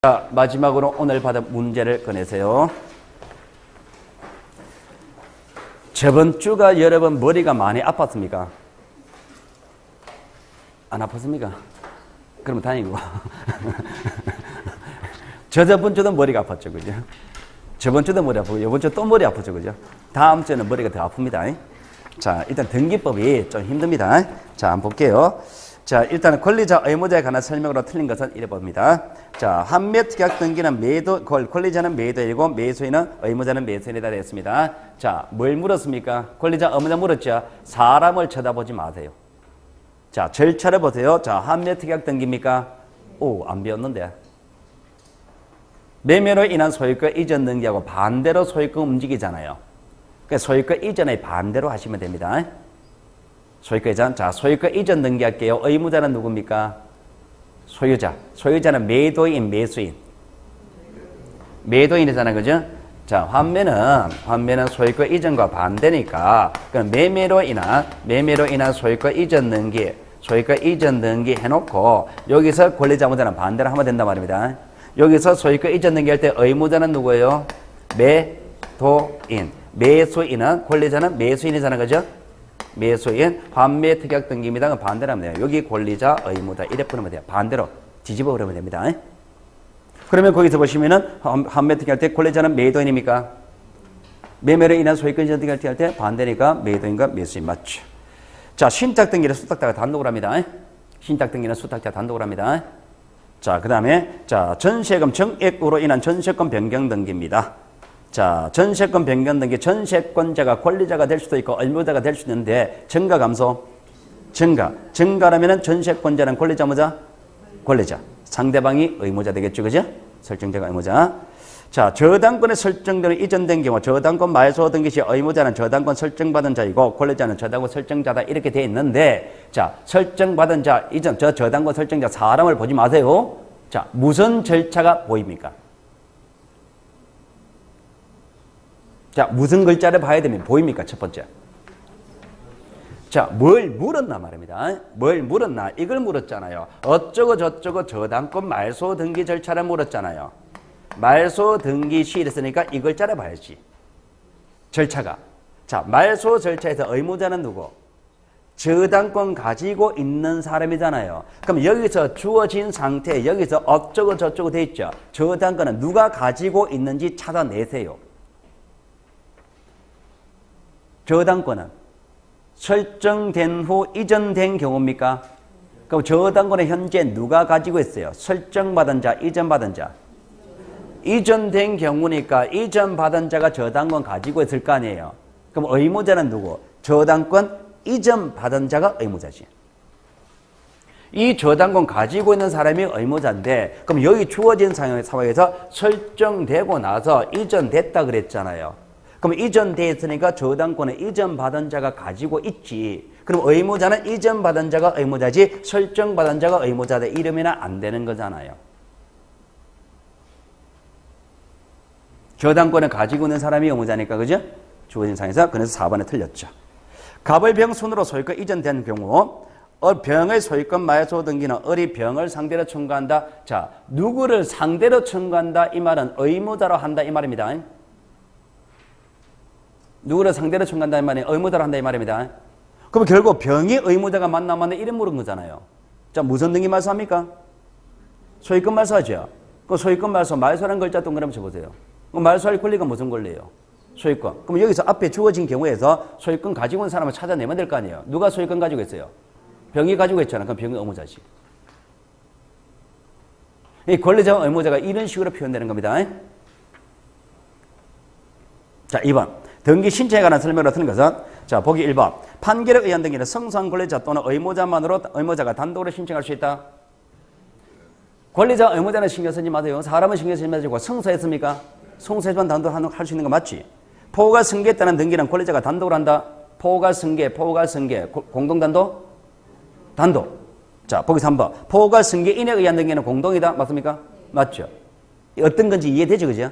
자, 마지막으로 오늘 받은 문제를 꺼내세요. 저번 주가 여러분 머리가 많이 아팠습니까? 안 아팠습니까? 그러면 다행이고. 저번 주도 머리가 아팠죠, 그죠? 저번 주도 머리 아프고, 이번 주 또 머리 아프죠, 그죠? 다음 주에는 머리가 더 아픕니다. 자, 일단 등기법이 좀 힘듭니다. 자, 한번 볼게요. 자, 일단 권리자 의무자에 관한 설명으로 틀린 것은 이래 봅니다. 자, 한매 특약 등기는 권리자는 매도인이고 매수인은 의무자는 매수인이다 됐습니다. 자, 뭘 물었습니까? 권리자 의무자 물었죠. 사람을 쳐다보지 마세요. 자, 절차를 보세요. 자, 한매 특약 등기입니까? 오, 안 배웠는데. 매매로 인한 소유권 이전 등기하고 반대로 소유권 움직이잖아요. 그러니까 소유권 이전의 반대로 하시면 됩니다. 소유권 이전. 자, 소유권 이전 등기할게요. 의무자는 누굽니까? 소유자. 소유자는 매도인, 매수인. 매도인이잖아요. 그죠? 자, 환매는 소유권 이전과 반대니까, 그럼 매매로 인한 소유권 이전 등기, 소유권 이전 등기 해놓고, 여기서 권리자 의무자는 반대로 하면 된단 말입니다. 여기서 소유권 이전 등기할 때 의무자는 누구예요? 매도인. 매수인은, 권리자는 매수인이잖아요. 그죠? 매수인, 환매 특약 등기입니다. 그럼 반대로 하면 돼요. 여기 권리자, 의무자 이래 풀면 돼요. 반대로 뒤집어 버리면 됩니다. 그러면 거기서 보시면은 환매 특약 때 권리자는 매도인입니까? 매매로 인한 소유권 이전 등기할 때 할 때 반대니까 매도인과 매수인 맞죠? 자, 신탁 등기는 수탁자가 단독으로 합니다. 신탁 등기는 수탁자 단독으로 합니다. 자, 그 다음에 자, 전세금 정액으로 인한 전세권 변경 등기입니다. 자, 전세권 변경 등기, 전세권자가 권리자가 될 수도 있고 의무자가 될 수도 있는데 증가 감소? 증가라면은 전세권자는 권리자, 의무자? 권리자. 상대방이 의무자 되겠죠, 그죠? 설정자가 의무자. 자, 저당권에 설정되는 이전된 경우 저당권 말소 등기 시 의무자는 저당권 설정받은 자이고 권리자는 저당권 설정자다 이렇게 돼 있는데, 자, 설정받은 자, 이전 저당권 설정자 사람을 보지 마세요. 자, 무슨 절차가 보입니까? 자, 무슨 글자를 봐야 되면 보입니까? 첫 번째. 자, 뭘 물었나 말입니다. 뭘 물었나? 이걸 물었잖아요. 어쩌고 저쩌고 저당권 말소 등기 절차를 물었잖아요. 말소 등기 시 이랬으니까 이 글자를 봐야지. 절차가. 자, 말소 절차에서 의무자는 누구? 저당권 가지고 있는 사람이잖아요. 그럼 여기서 주어진 상태에 여기서 어쩌고 저쩌고 돼 있죠. 저당권은 누가 가지고 있는지 찾아내세요. 저당권은 설정된 후 이전된 경우입니까? 그럼 저당권은 현재 누가 가지고 있어요? 설정받은 자, 이전받은 자. 이전된 경우니까 이전받은 자가 저당권 가지고 있을 거 아니에요. 그럼 의무자는 누구? 저당권 이전받은 자가 의무자지. 이 저당권 가지고 있는 사람이 의무자인데, 그럼 여기 주어진 상황에서 설정되고 나서 이전됐다 그랬잖아요. 그럼 이전돼 있으니까 저당권은 이전받은 자가 가지고 있지. 그럼 의무자는 이전받은 자가 의무자지 설정받은 자가 의무자다 이러면 안 되는 거잖아요. 저당권을 가지고 있는 사람이 의무자니까, 그죠? 주어진 상황에서. 그래서 4번에 틀렸죠. 갑을 병 손으로 소유권 이전된 경우 병의 소유권 말소 등기는 을이 병을 상대로 청구한다. 자, 누구를 상대로 청구한다 이 말은 의무자로 한다 이 말입니다. 누구를 상대로 청구한다 이 말이 의무자로 한다 이 말입니다. 그럼 결국 병이 의무자가 맞나 이름 물은 거잖아요. 자, 무슨 등기 말소합니까? 소유권 말소하죠. 그 소유권 말소라는 글자 동그라미 쳐보세요. 말소할 권리가 무슨 권리예요? 소유권. 그럼 여기서 앞에 주어진 경우에서 소유권 가지고 있는 사람을 찾아내면 될 거 아니에요. 누가 소유권 가지고 있어요? 병이 가지고 있잖아. 그럼 병이 의무자지. 이 권리자와 의무자가 이런 식으로 표현되는 겁니다. 자, 2번. 등기 신청에 관한 설명으로 틀린 것은, 자, 보기 1번. 판결에 의한 등기는 성소한 권리자 또는 의무자만으로 의무자가 단독으로 신청할 수 있다. 권리자, 의무자는 신경 쓰지 마세요. 사람은 신경 쓰지 마시고 성소했습니까? 성소에만 단독으로 할 수 있는 거 맞지? 포가 승계했다는 등기는 권리자가 단독으로 한다. 포가 승계, 공동단독? 단독. 자, 보기 3번. 포가 승계인에 의한 등기는 공동이다. 맞습니까? 맞죠? 어떤 건지 이해되죠? 그죠?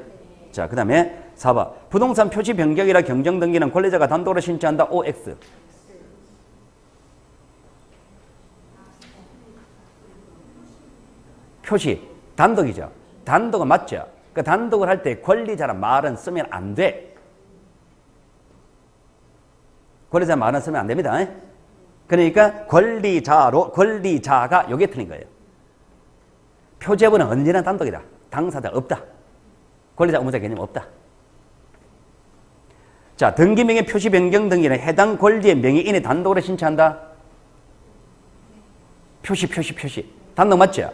자, 그 다음에 4번. 부동산 표시 변경이라 경정 등기는 권리자가 단독으로 신청한다. OX. 표시 단독이죠. 단독은 맞죠? 그 단독을 할 때 권리자란 말은 쓰면 안 돼. 권리자 말은 쓰면 안 됩니다. 그러니까 권리자가 요게 틀린 거예요. 표제부는 언제나 단독이다. 당사자 없다. 권리자 의무자 개념 없다. 자, 등기명의 표시 변경 등기는 해당 권리의 명의인이 단독으로 신청한다. 표시. 단독 맞죠?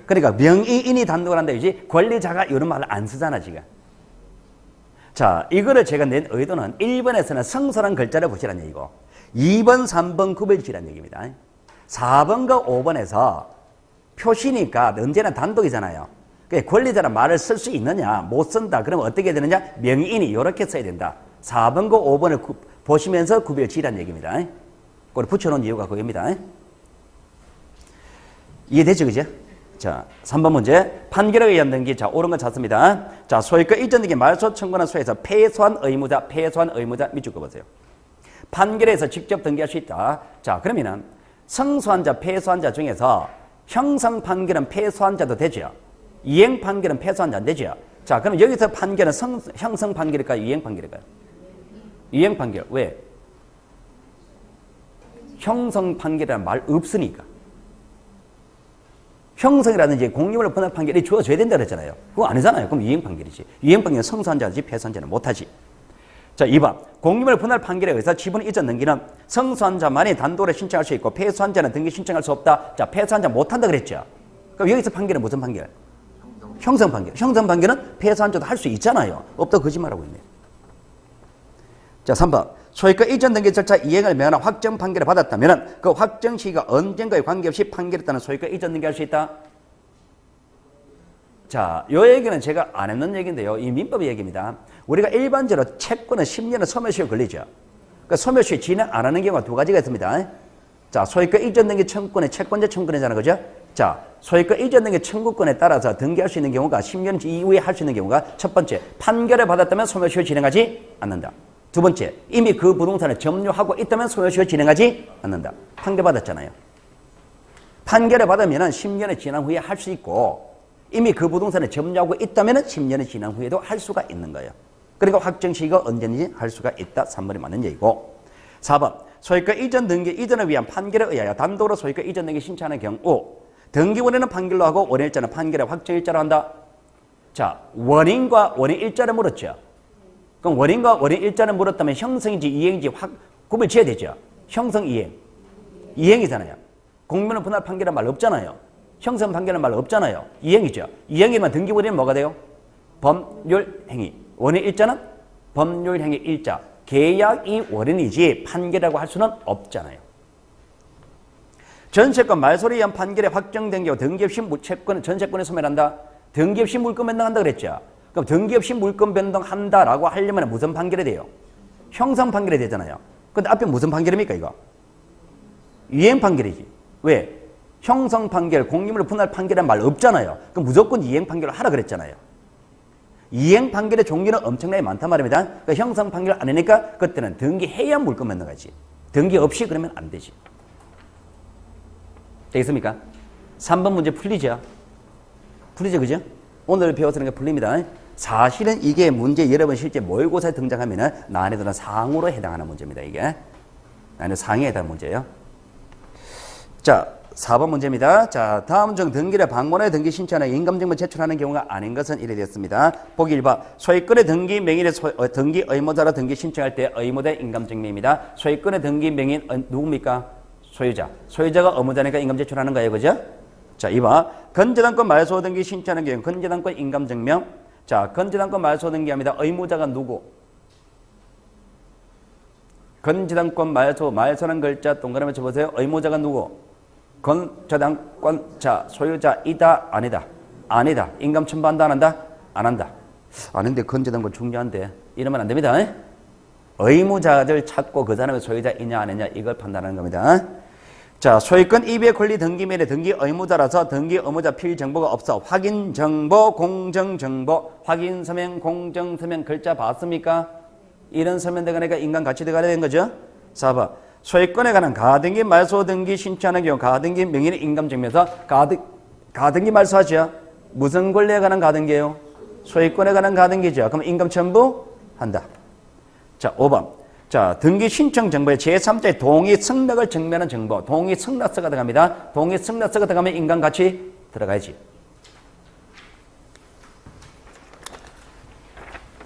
그러니까 명의인이 단독을 한다. 이지 권리자가 이런 말을 안 쓰잖아, 지금. 자, 이거를 제가 낸 의도는 1번에서는 성설한 글자를 보시라는 얘기고 2번, 3번 구별지라는 얘기입니다. 4번과 5번에서 표시니까 언제나 단독이잖아요. 권리자란 말을 쓸 수 있느냐, 못 쓴다. 그러면 어떻게 되느냐? 명의인이 이렇게 써야 된다. 4번과 5번을 보시면서 구별지라는 얘기입니다. 그걸 붙여놓은 이유가 그겁니다. 이해되죠, 그죠? 자, 3번 문제. 판결에 의한 등기. 자, 옳은 건 찾습니다. 자, 소유권 이전 등기 말소 청구한 소에서 패소한 의무자 밑줄 그어보세요. 판결에서 직접 등기할 수 있다. 자, 그러면은 성소한 자, 패소한 자 중에서 형성 판결은 패소한 자도 되죠. 이행 판결은 패소한 자 안 되죠. 자, 그럼 여기서 판결은 형성 판결일까요? 이행 판결일까요? 이행 판결. 왜? 형성 판결이라는 말 없으니까. 형성이라든지 공유물 분할 판결이 주어져야 된다 그랬잖아요. 그거 아니잖아요. 그럼 이행 판결이지. 이행 판결은 성소한 자지 패소한 자는 못하지. 자, 2번. 공유물 분할 판결에 의해서 지분 이전 등기는 성소한 자만이 단독으로 신청할 수 있고 패소한 자는 등기 신청할 수 없다. 자, 패소한 자 못한다 그랬죠. 그럼 여기서 판결은 무슨 판결? 형성 판결. 형성 판결은 패소한 자도 할 수 있잖아요. 없다고 거짓말하고 있네요. 자, 3번. 소유권 이전 등기 절차 이행을 명하는 확정 판결을 받았다면 그 확정 시기가 언젠가에 관계없이 판결에 따른 소유권 이전 등기할 수 있다. 자, 이 얘기는 제가 안 했는 얘기인데요. 이 민법의 얘기입니다. 우리가 일반적으로 채권은 10년은 소멸시효 걸리죠. 그러니까 소멸시효 진행 안 하는 경우가 두 가지가 있습니다. 자, 소유권 이전 등기 청구권의 채권자 청구권이잖아요. 그죠? 자, 소유권 이전 등기 청구권에 따라서 등기할 수 있는 경우가 10년 이후에 할 수 있는 경우가 첫 번째, 판결을 받았다면 소멸시효 진행하지 않는다. 두 번째, 이미 그 부동산을 점유하고 있다면 소멸시효 진행하지 않는다. 판결 받았잖아요. 판결을 받으면 10년이 지난 후에 할 수 있고 이미 그 부동산을 점유하고 있다면 10년이 지난 후에도 할 수가 있는 거예요. 그러니까 확정 시기가 언제든지 할 수가 있다. 3번이 맞는 얘기고. 4번, 소유권 이전 등기 이전을 위한 판결에 의하여 단독으로 소유권 이전 등기 신청하는 경우 등기 원인은 판결로 하고 원인 일자는 판결의 확정 일자로 한다. 자, 원인과 원인 일자를 물었죠. 그럼 원인과 원인 일자를 물었다면 형성인지 이행인지 구별 지어야 되죠. 형성 이행. 이행이잖아요. 공무원 분할 판결은 말 없잖아요. 형성 판결은 말 없잖아요. 이행이죠. 이행이면 등기 원인은 뭐가 돼요? 법률 행위. 원인 일자는 법률 행위 일자. 계약이 원인이지 판결이라고 할 수는 없잖아요. 전세권 말소에 의한 판결에 확정된 경우 등기 없이 전세권에 소멸한다. 등기 없이 물권 변동한다 그랬죠. 그럼 등기 없이 물권 변동한다라고 하려면 무슨 판결이 돼요? 형성 판결이 되잖아요. 근데 앞에 무슨 판결입니까 이거? 이행 판결이지. 왜? 형성 판결, 공유물 분할 판결이란 말 없잖아요. 그럼 무조건 이행 판결을 하라 그랬잖아요. 이행 판결의 종류는 엄청나게 많단 말입니다. 그러니까 형성 판결 안 하니까 그때는 등기해야 물권 변동하지. 등기 없이 그러면 안 되지. 되겠습니까? 3번 문제 풀리죠? 풀리죠, 그죠? 오늘 배웠으니까 풀립니다. 사실은 이게 문제 여러분 실제 모의고사에 등장하면은 난이도는 상으로 해당하는 문제입니다. 이게 난이도 상에 해당하는 문제예요. 자, 4번 문제입니다. 자, 다음 중 등기를 방문해 등기 신청하는 인감증명 제출하는 경우가 아닌 것은 이래 되었습니다. 보기 1번. 소유권의 등기 명인의 등기 의무자로 등기 신청할 때 의무대 인감증명입니다. 소유권의 등기 명인 누굽니까? 소유자. 소유자가 의무자니까 인감 제출하는 거예요. 그죠? 자, 2번. 건재당권 말소 등기 신청하는 경우 건재당권 인감증명. 자, 건재당권 말소 등기합니다. 의무자가 누구? 건재당권 말소라는 글자 동그라미 쳐보세요. 의무자가 누구? 건재당권 자 소유자이다 아니다? 아니다. 인감 첨부한다 안 한다? 안 한다. 아는데 건재당권 중요한데 이러면 안 됩니다. 의무자들 찾고 그 사람의 소유자이냐 아니냐 이걸 판단하는 겁니다. 자, 소유권 이배 권리 등기면에 등기 의무자라서 등기 의무자 필 정보가 없어. 확인 정보, 공정 정보, 확인 서명, 공정 서명 글자 봤습니까? 이런 서명 들어가니까 인간 같이 들어가야 되는 거죠. 4번. 소유권에 관한 가등기 말소 등기 신청하는 경우 가등기 명인의 인감증명서 가등기 말소하죠. 무슨 권리에 관한 가등기예요? 소유권에 관한 가등기죠. 그럼 임금 첨부한다. 자, 5번. 자, 등기 신청 정보에 제3자의 동의 승낙을 증명하는 정보. 동의 승낙서가 들어갑니다. 동의 승낙서가 들어가면 인간 같이 들어가야지.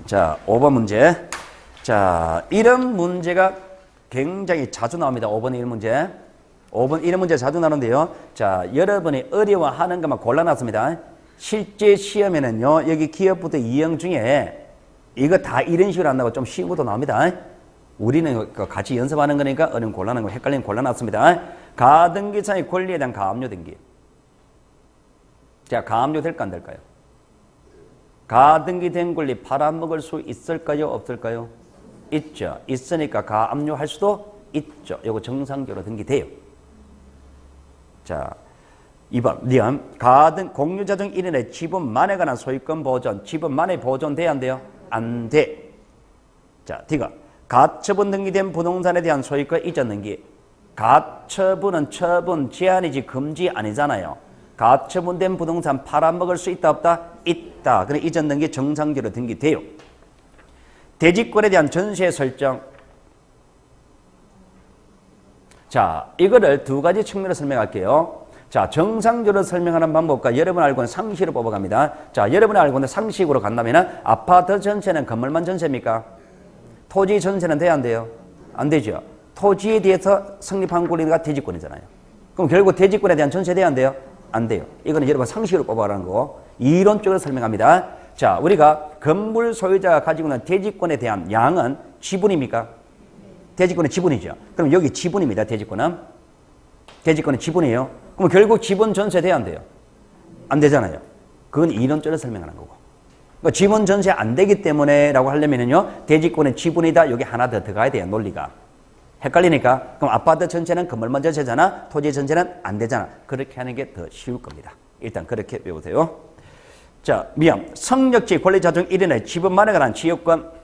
자, 5번 문제. 자, 이런 문제가 굉장히 자주 나옵니다. 5번 이런 문제. 5번 이런 문제 자주 나오는데요. 자, 여러분이 어려워하는 것만 골라놨습니다. 실제 시험에는요, 여기 기업부터 이형 중에 이거 다 이런 식으로 안 나오고 좀 쉬운 것도 나옵니다. 우리는 같이 연습하는 거니까 어려운 곤란한 거 헷갈리는 골라놨습니다. 가등기상의 권리에 대한 가압류 등기. 자, 가압류 될까 안 될까요? 가등기된 권리 팔아먹을 수 있을까요? 없을까요? 있죠. 있으니까 가압류할 수도 있죠. 이거 정상적으로 등기돼요. 자, 2번 니은 공유자정 1인의 지분만에 관한 소유권 보존. 지분만에 보존돼야 안 돼요? 안 돼. 자, D가 가처분 등기된 부동산에 대한 소유권 이전 등기. 가처분은 처분 제한이지 금지 아니잖아요. 가처분된 부동산 팔아먹을 수 있다 없다? 있다. 그래 이전 등기 정상적으로 등기돼요. 대지권에 대한 전세 설정. 자, 이거를 두 가지 측면으로 설명할게요. 자, 정상적으로 설명하는 방법과 여러분 알고 있는 상식으로 뽑아갑니다. 자, 여러분이 알고 있는 상식으로 간다면 아파트 전세는 건물만 전세입니까? 토지 전세는 돼야 안 돼요? 안 되죠. 토지에 대해서 성립한 권리가 대지권이잖아요. 그럼 결국 대지권에 대한 전세 돼야 안 돼요? 안 돼요. 이거는 여러분 상식으로 뽑아가는 거고 이론적으로 설명합니다. 자, 우리가 건물 소유자가 가지고 있는 대지권에 대한 양은 지분입니까? 대지권은 지분이죠. 그럼 여기 지분입니다. 대지권은. 대지권은 지분이에요. 그럼 결국 지분 전세 돼야 안 돼요? 안 되잖아요. 그건 이론적으로 설명하는 거고. 그러니까 지분 전세 안 되기 때문에 라고 하려면요. 대지권은 지분이다. 여기 하나 더 들어가야 돼요. 논리가. 헷갈리니까. 그럼 아파트 전체는 건물만 전세잖아. 토지 전세는 안 되잖아. 그렇게 하는 게 더 쉬울 겁니다. 일단 그렇게 배우세요. 자, 성역지 권리자 중 1인의 지분만에 관한 지역권.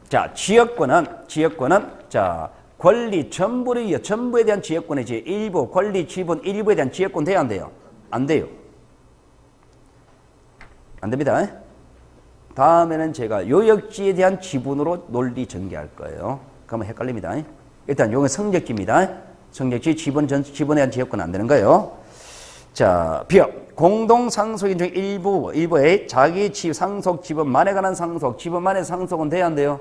자, 지역권은 자, 권리 전부에 대한 지역권이지 일부 권리 지분 일부에 대한 지역권 돼야 안 돼요? 안 돼요. 안 됩니다. 다음에는 제가 요역지에 대한 지분으로 논리 전개할 거예요. 그러면 헷갈립니다. 일단 요건 성역지입니다. 성역지 지분에 대한 지역권 안 되는 거예요. 자, 비업 공동 상속인 중 일부의 자기 상속 지분만에 관한 상속, 지분만의 상속은 돼야 안 돼요?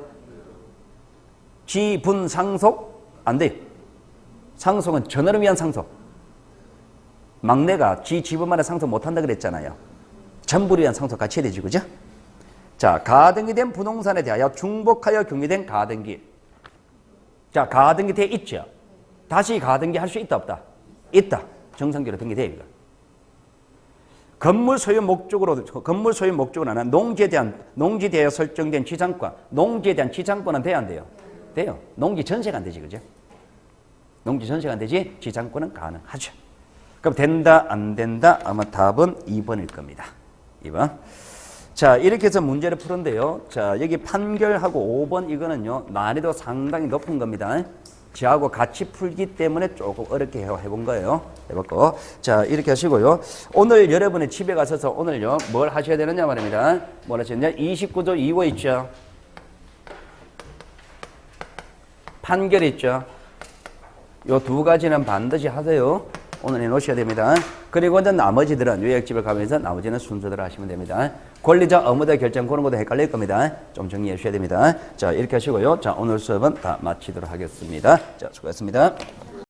지분 상속 안 돼요. 상속은 전원을 위한 상속. 막내가 지분만의 상속 못한다 그랬잖아요. 전부를 위한 상속 같이 해야 되지, 그죠? 자, 가등기된 부동산에 대하여 중복하여 경유된 가등기. 자, 가등기 돼 있죠? 다시 가등기 할 수 있다 없다? 있다. 정상적으로 등기돼요, 이거. 건물 소유 목적으로는 농지에 대하여 설정된 지상권, 농지에 대한 지상권은 돼야 안 돼요? 돼요. 농지 전세가 안 되지, 그죠? 농지 전세가 안 되지, 지상권은 가능하죠. 그럼 된다, 안 된다? 아마 답은 2번일 겁니다. 2번. 자, 이렇게 해서 문제를 푸는데요. 자, 여기 판결하고 5번 이거는요, 난이도 상당히 높은 겁니다. 저하고 같이 풀기 때문에 조금 어렵게 해본 거예요. 해봤고. 자, 이렇게 하시고요. 오늘 여러분이 집에 가셔서 오늘요, 뭘 하셔야 되느냐 말입니다. 뭘 하셔야 되냐? 29조 2호 있죠? 판결 있죠? 요 두 가지는 반드시 하세요. 오늘 해놓으셔야 됩니다. 그리고 이제 나머지들은 요약집을 가면서 나머지는 순서대로 하시면 됩니다. 권리자 의무자 결정 그런 것도 헷갈릴 겁니다. 좀 정리해 주셔야 됩니다. 자, 이렇게 하시고요. 자, 오늘 수업은 다 마치도록 하겠습니다. 자, 수고하셨습니다.